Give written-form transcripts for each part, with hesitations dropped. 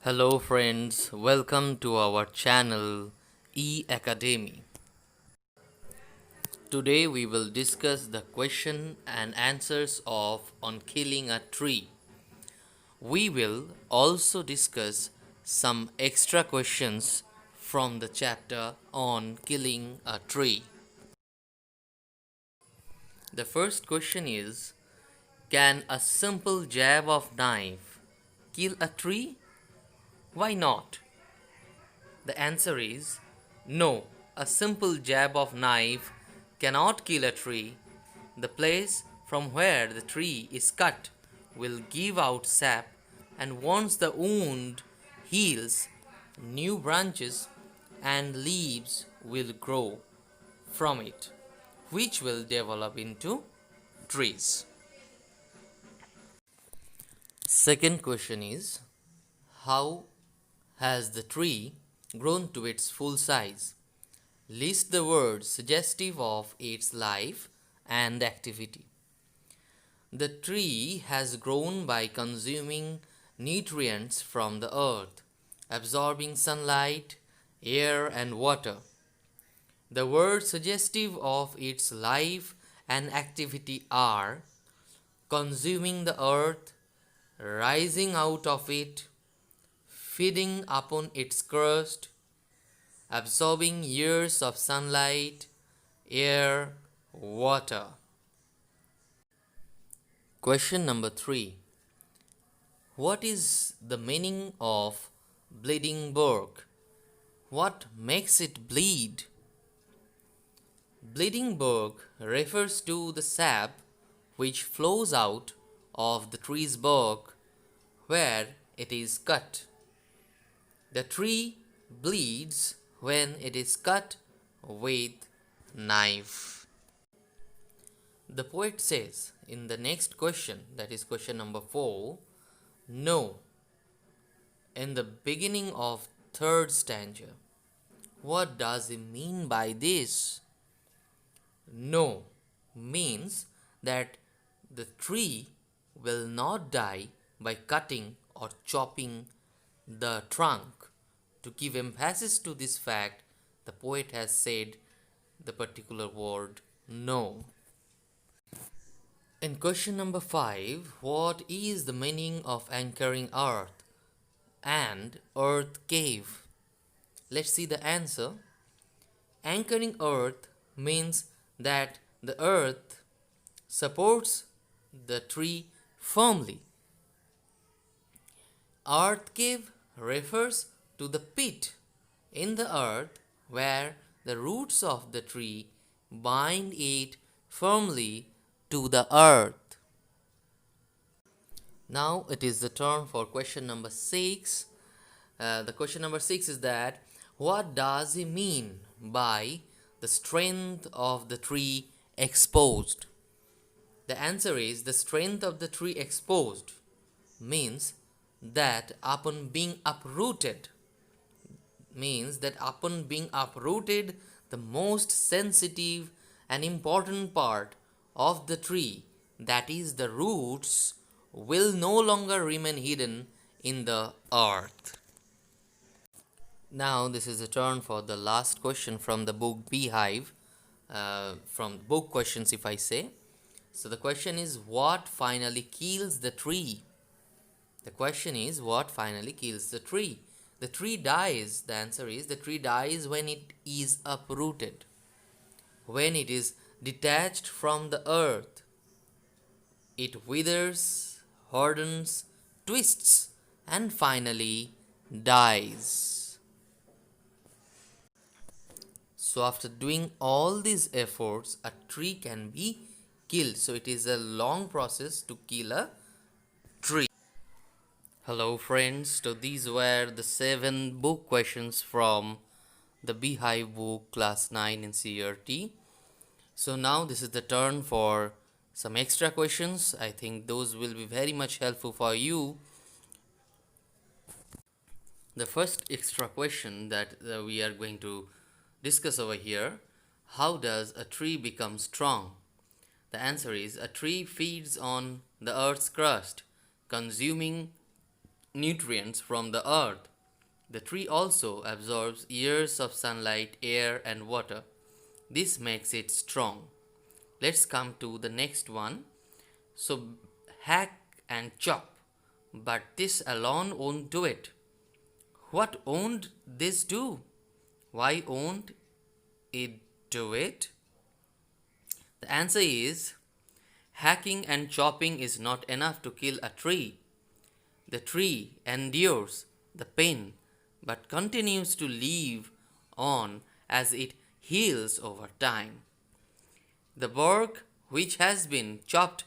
Hello friends, welcome to our channel E-Academy. Today we will discuss the question and answers of on killing a tree. We will also discuss some extra questions from the chapter on killing a tree. The first question is, can a simple jab of knife kill a tree? Why not? The answer is no. A simple jab of knife cannot kill a tree. The place from where the tree is cut will give out sap, and once the wound heals, new branches and leaves will grow from it, which will develop into trees. Second question is, how has the tree grown to its full size? List the words suggestive of its life and activity. The tree has grown by consuming nutrients from the earth, absorbing sunlight, air, and water. The words suggestive of its life and activity are consuming the earth, rising out of it, feeding upon its crust, absorbing years of sunlight, air, water. Question number 3. What is the meaning of bleeding bark? What makes it bleed? Bleeding bark refers to the sap which flows out of the tree's bark where it is cut. The tree bleeds when it is cut with knife. The poet says in the next question, that is question number 4, no, in the beginning of third stanza. What does he mean by this? No means that the tree will not die by cutting or chopping the trunk. To give emphasis to this fact, the poet has said the particular word no. In question number 5, what is the meaning of anchoring earth and earth cave? Let's see the answer. Anchoring earth means that the earth supports the tree firmly. Earth cave refers to the pit in the earth where the roots of the tree bind it firmly to the earth. Now it is the turn for question number 6. The question number 6 is that, what does he mean by the strength of the tree exposed? The answer is, the strength of the tree exposed means that upon being uprooted, the most sensitive and important part of the tree, that is the roots, will no longer remain hidden in the earth. Now this is the turn for the last question from the book Beehive, from book questions if I say. So the question is, what finally kills the tree? The question is, what finally kills the tree? The tree dies. The answer is, the tree dies when it is uprooted, when it is detached from the earth. It withers, hardens, twists, and finally dies. So after doing all these efforts, a tree can be killed. So it is a long process to kill a tree. Hello friends, so these were the 7 book questions from the Beehive book class 9 in NCERT. So now this is the turn for some extra questions. I think those will be very much helpful for you. The first extra question that we are going to discuss over here, how does a tree become strong? The answer is, a tree feeds on the earth's crust, consuming nutrients from the earth. The tree also absorbs years of sunlight, air, and water. This makes it strong. Let's come to the next one. So, hack and chop. But this alone won't do it. What won't this do? Why won't it do it? The answer is hacking and chopping is not enough to kill a tree. The tree endures the pain but continues to live on as it heals over time. The bark which has been chopped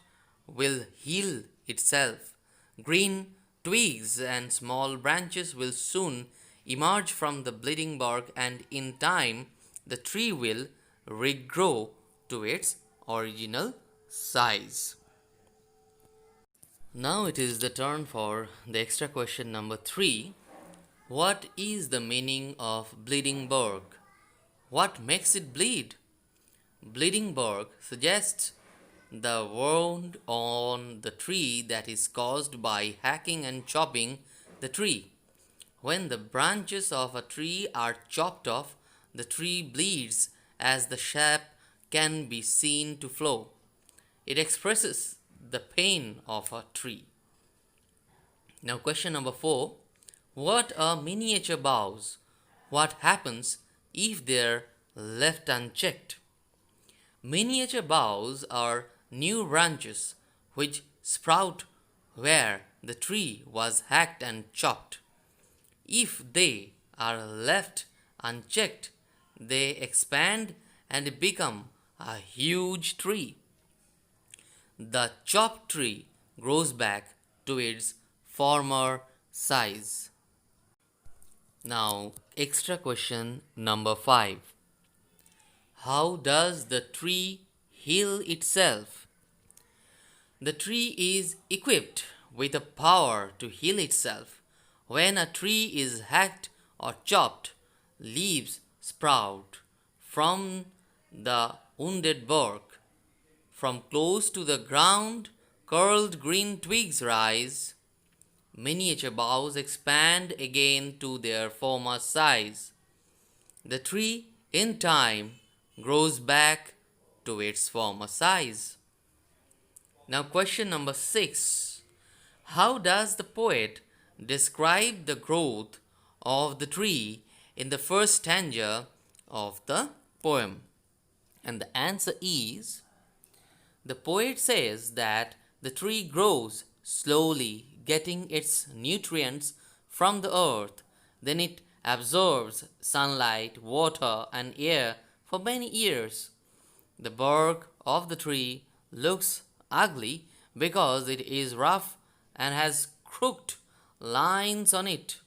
will heal itself. Green twigs and small branches will soon emerge from the bleeding bark, and in time the tree will regrow to its original size. Now it is the turn for the extra question number 3. What is the meaning of bleeding bark? What makes it bleed? Bleeding bark suggests the wound on the tree that is caused by hacking and chopping the tree. When the branches of a tree are chopped off, the tree bleeds as the sap can be seen to flow. It expresses the pain of a tree. Now, question number 4. What are miniature boughs? What happens if they're left unchecked? Miniature boughs are new branches which sprout where the tree was hacked and chopped. If they are left unchecked, they expand and become a huge tree. The chopped tree grows back to its former size. Now, extra question number 5. How does the tree heal itself? The tree is equipped with the power to heal itself. When a tree is hacked or chopped, leaves sprout from the wounded bark. From close to the ground, curled green twigs rise. Miniature boughs expand again to their former size. The tree, in time, grows back to its former size. Now, question number 6. How does the poet describe the growth of the tree in the first stanza of the poem? And the answer is, the poet says that the tree grows slowly, getting its nutrients from the earth. Then it absorbs sunlight, water, and air for many years. The bark of the tree looks ugly because it is rough and has crooked lines on it.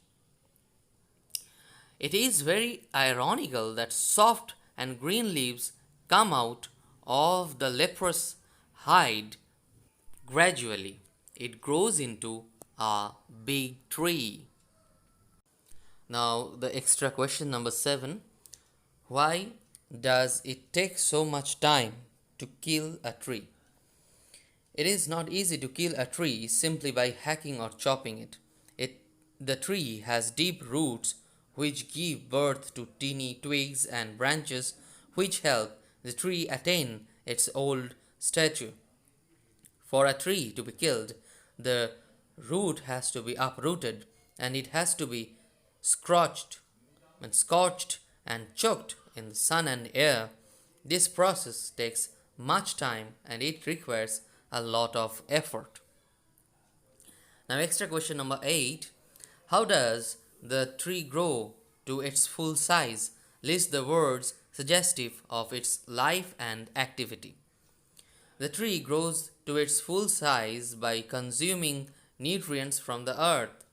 It is very ironical that soft and green leaves come out of the leprous hide. Gradually, it grows into a big tree. Now, the extra question number 7. Why does it take so much time to kill a tree? It is not easy to kill a tree simply by hacking or chopping it. The tree has deep roots which give birth to teeny twigs and branches which help the tree attain its old stature. For a tree to be killed, the root has to be uprooted and it has to be scorched and choked in the sun and air. This process takes much time and it requires a lot of effort. Now, extra question number 8. How does the tree grow to its full size? List the words suggestive of its life and activity. The tree grows to its full size by consuming nutrients from the earth,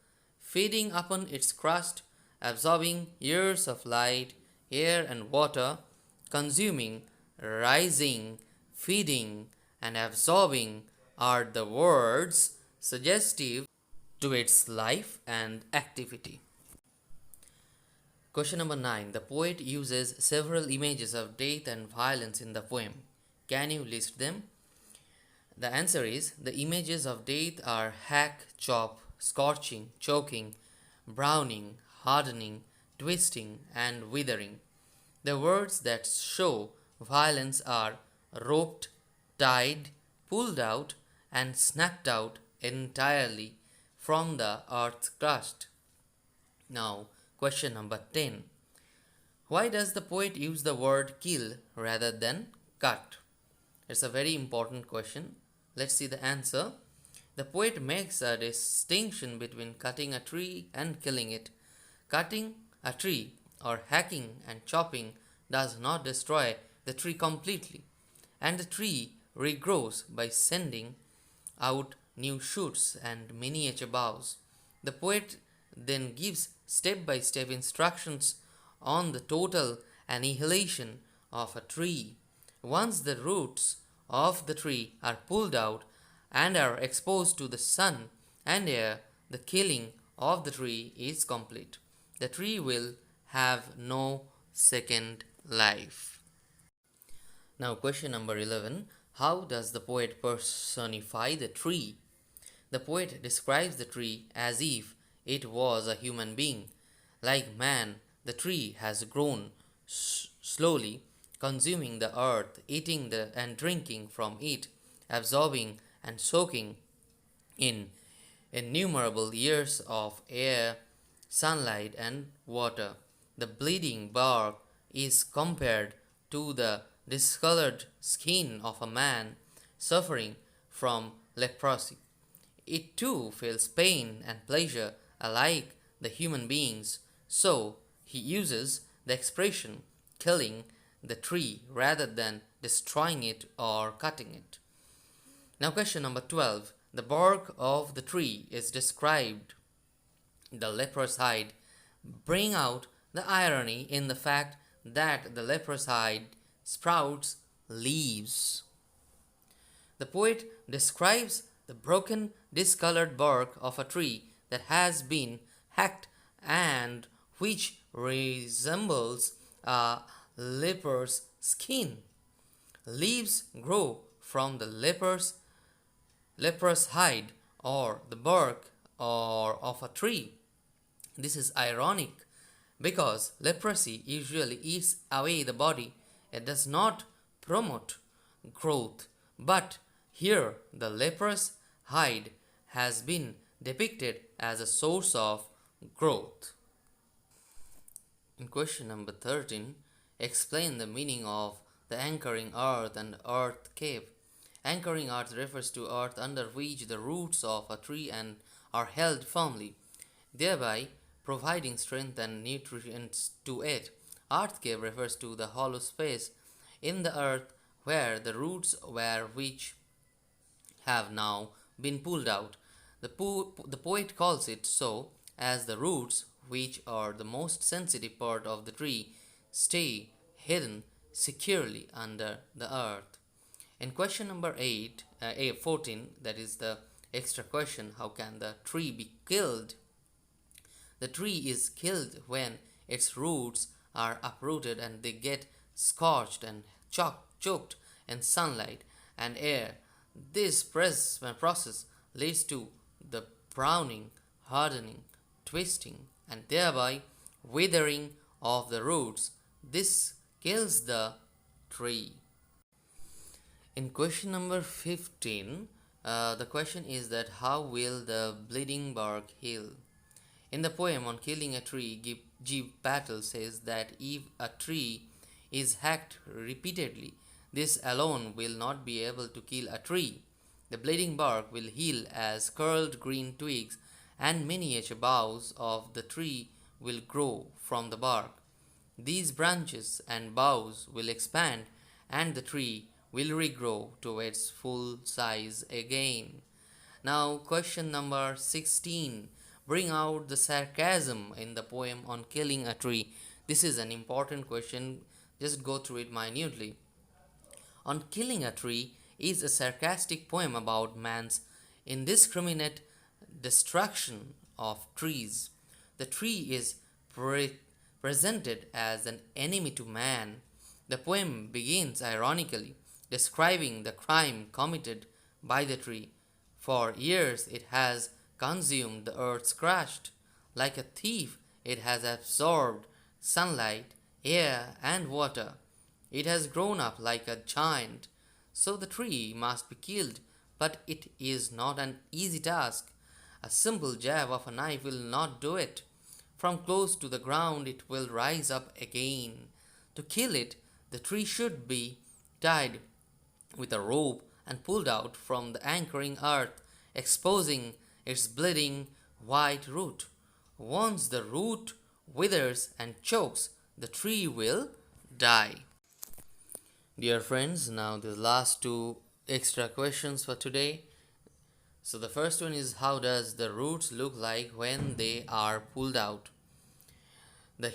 feeding upon its crust, absorbing years of light, air, and water, consuming, rising, feeding, and absorbing are the words suggestive to its life and activity. Question number 9. The poet uses several images of death and violence in the poem. Can you list them? The answer is, the images of death are hack, chop, scorching, choking, browning, hardening, twisting, and withering. The words that show violence are roped, tied, pulled out, and snapped out entirely from the earth's crust. Now, question number 10. Why does the poet use the word kill rather than cut? It's a very important question. Let's see the answer. The poet makes a distinction between cutting a tree and killing it. Cutting a tree or hacking and chopping does not destroy the tree completely, and the tree regrows by sending out new shoots and miniature boughs. The poet then gives step by step instructions on the total annihilation of a tree. Once the roots of the tree are pulled out and are exposed to the sun and air, the killing of the tree is complete. The tree will have no second life. Now, question number 11. How does the poet personify the tree? The poet describes the tree as if it was a human being. Like man, the tree has grown slowly, consuming the earth, eating and drinking from it, absorbing and soaking in innumerable years of air, sunlight, and water. The bleeding bark is compared to the discolored skin of a man suffering from leprosy. It too feels pain and pleasure alike the human beings, so he uses the expression killing the tree rather than destroying it or cutting it. Now, question number 12. The bark of the tree is described. The leper's hide. Bring out the irony in the fact that the leper's hide sprouts leaves. The poet describes the broken, discolored bark of a tree that has been hacked and which resembles a leper's skin. Leaves grow from the leper's hide or the bark or of a tree. This is ironic because leprosy usually eats away the body. It does not promote growth, but here the leper's hide has been depicted as a source of growth. In question number 13, explain the meaning of the anchoring earth and earth cave. Anchoring earth refers to earth under which the roots of a tree and are held firmly, thereby providing strength and nutrients to it. Earth cave refers to the hollow space in the earth where the roots were which have now been pulled out. The poet calls it so as the roots, which are the most sensitive part of the tree, stay hidden securely under the earth. In question number 14, that is the extra question, how can the tree be killed? The tree is killed when its roots are uprooted and they get scorched and choked in sunlight and air. This process leads to the browning, hardening, twisting, and thereby withering of the roots. This kills the tree. In question number 15, the question is that how will the bleeding bark heal? In the poem on killing a tree, G. Patel says that if a tree is hacked repeatedly, this alone will not be able to kill a tree. The bleeding bark will heal as curled green twigs and miniature boughs of the tree will grow from the bark. These branches and boughs will expand and the tree will regrow to its full size again. Now, question number 16. Bring out the sarcasm in the poem on killing a tree. This is an important question. Just go through it minutely. On Killing a Tree is a sarcastic poem about man's indiscriminate destruction of trees. The tree is presented as an enemy to man. The poem begins ironically, describing the crime committed by the tree. For years it has consumed, the earth crushed. Like a thief, it has absorbed sunlight, air, and water. It has grown up like a giant. So the tree must be killed, but it is not an easy task. A simple jab of a knife will not do it. From close to the ground it will rise up again. To kill it, the tree should be tied with a rope and pulled out from the anchoring earth, exposing its bleeding white root. Once the root withers and chokes, the tree will die. Dear friends, now the last two extra questions for today. So the first one is, how does the roots look like when they are pulled out? The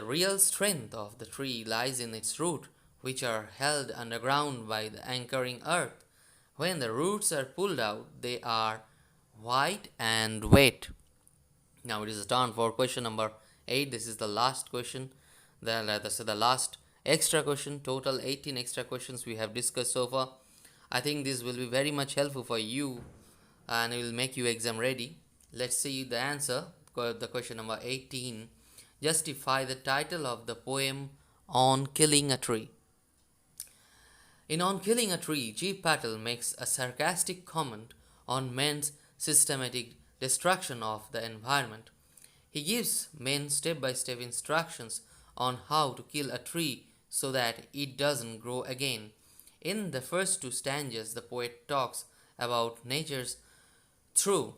real strength of the tree lies in its root, which are held underground by the anchoring earth. When the roots are pulled out, they are white and wet. Now it is turn for question number 8. This is the last question. The last extra question. Total 18 extra questions we have discussed so far. I think this will be very much helpful for you and it will make you exam ready. Let's see the answer. The question number 18. Justify the title of the poem On Killing a Tree. In On Killing a Tree, G. Patel makes a sarcastic comment on men's systematic destruction of the environment. He gives men step-by-step instructions on how to kill a tree so that it doesn't grow again. In the first two stanzas, the poet talks about nature's through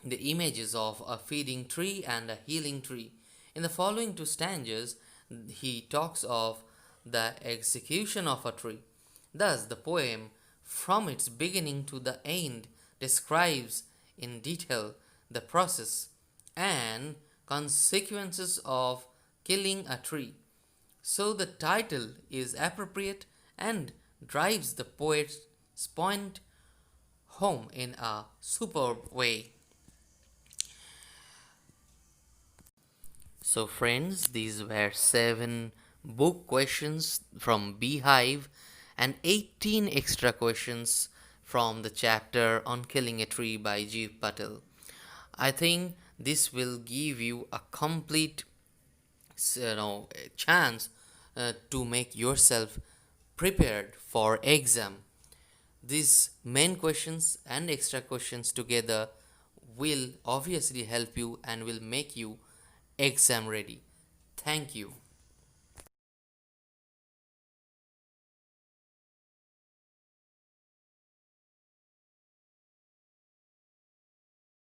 the images of a feeding tree and a healing tree. In the following two stanzas, he talks of the execution of a tree. Thus, the poem, from its beginning to the end, describes in detail the process and consequences of killing a tree. So, the title is appropriate and drives the poet's point home in a superb way. So friends, these were 7 book questions from Beehive and 18 extra questions from the chapter On Killing a Tree by G. Patel. I think this will give you a complete chance to make yourself prepared for exam. These main questions and extra questions together will obviously help you and will make you exam ready. Thank you.